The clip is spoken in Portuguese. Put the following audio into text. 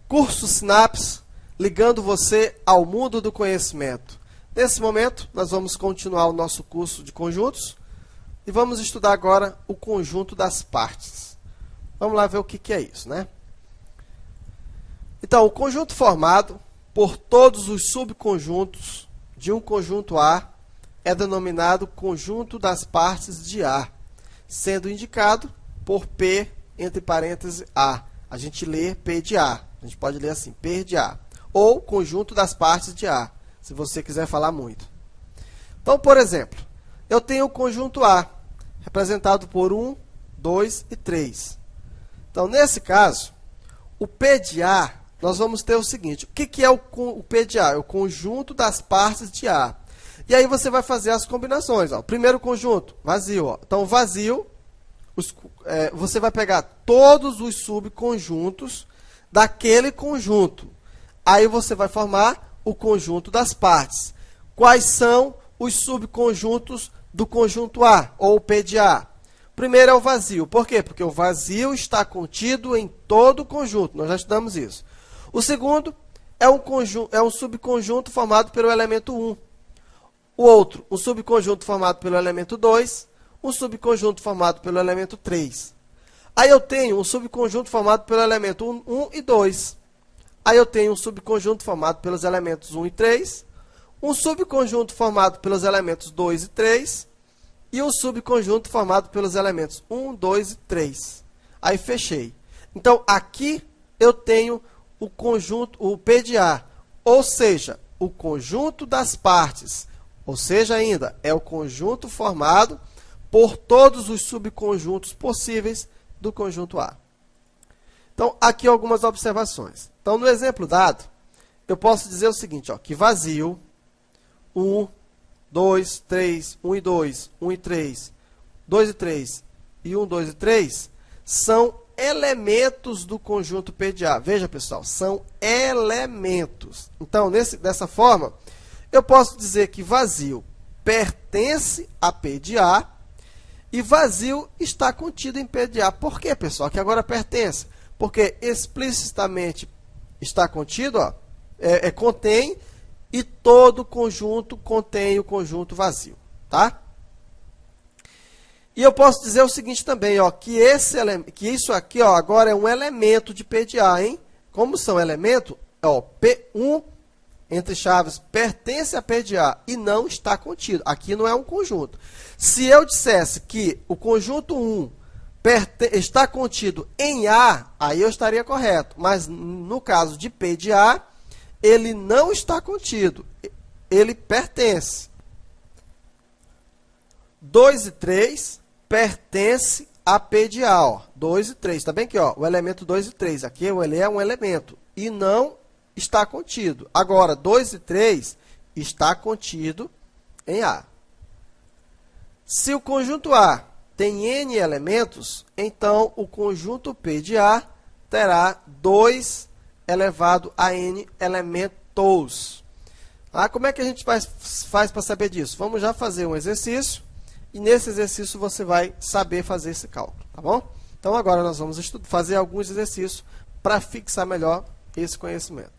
Curso Sinapse, ligando você ao mundo do conhecimento. Nesse momento, nós vamos continuar o nosso curso de conjuntos e vamos estudar agora o conjunto das partes. Vamos lá ver o que é isso, né? Então, o conjunto formado por todos os subconjuntos de um conjunto A é denominado conjunto das partes de A, sendo indicado por P, entre parênteses, A. A gente lê P de A. A gente pode ler assim, P de A. Ou conjunto das partes de A, se você quiser falar muito. Então, por exemplo, eu tenho o conjunto A, representado por 1, 2 e 3. Então, nesse caso, o P de A, nós vamos ter o seguinte. O que é o P de A? É o conjunto das partes de A. E aí você vai fazer as combinações. Ó. Primeiro conjunto, vazio. Ó. Então, vazio, você vai pegar todos os subconjuntos daquele conjunto. Aí você vai formar o conjunto das partes. Quais são os subconjuntos do conjunto A, ou P de A? Primeiro é o vazio. Por quê? Porque o vazio está contido em todo o conjunto. Nós já estudamos isso. O segundo é um subconjunto formado pelo elemento 1. O outro, um subconjunto formado pelo elemento 2. Um subconjunto formado pelo elemento 3. Aí eu tenho um subconjunto formado pelo elemento 1 e 2. Aí eu tenho um subconjunto formado pelos elementos 1 e 3. Um subconjunto formado pelos elementos 2 e 3. E um subconjunto formado pelos elementos 1, 2 e 3. Aí fechei. Então, aqui eu tenho o conjunto, o P de A, ou seja, o conjunto das partes, ou seja, ainda, é o conjunto formado por todos os subconjuntos possíveis do conjunto A. Então, aqui algumas observações. Então, no exemplo dado, eu posso dizer o seguinte, ó, que vazio, 1, 2, 3, 1 e 2, 1 e 3, 2 e 3 e 1, 2 e 3 são elementos do conjunto P de A. Veja, pessoal, são elementos. Então, dessa forma, eu posso dizer que vazio pertence a P de A e vazio está contido em P de A. Por quê, pessoal? Que agora pertence. Porque explicitamente está contido, ó, contém, e todo conjunto contém o conjunto vazio, tá? E eu posso dizer o seguinte também, ó, que isso aqui, ó, agora é um elemento de P de A, hein? Como são elementos, ó, P1, entre chaves, pertence a P de A e não está contido. Aqui não é um conjunto. Se eu dissesse que o conjunto 1 está contido em A, aí eu estaria correto. Mas no caso de P de A, ele não está contido. Ele pertence. 2 e 3 pertence a P de A. Ó. 2 e 3. Está bem aqui, ó, o elemento 2 e 3. Aqui ele é um elemento e não está contido. Agora, 2 e 3 está contido em A. Se o conjunto A tem N elementos, então o conjunto P de A terá 2 elevado a N elementos. Como é que a gente faz para saber disso? Vamos já fazer um exercício, e nesse exercício você vai saber fazer esse cálculo, tá bom? Então, agora nós vamos fazer alguns exercícios para fixar melhor esse conhecimento.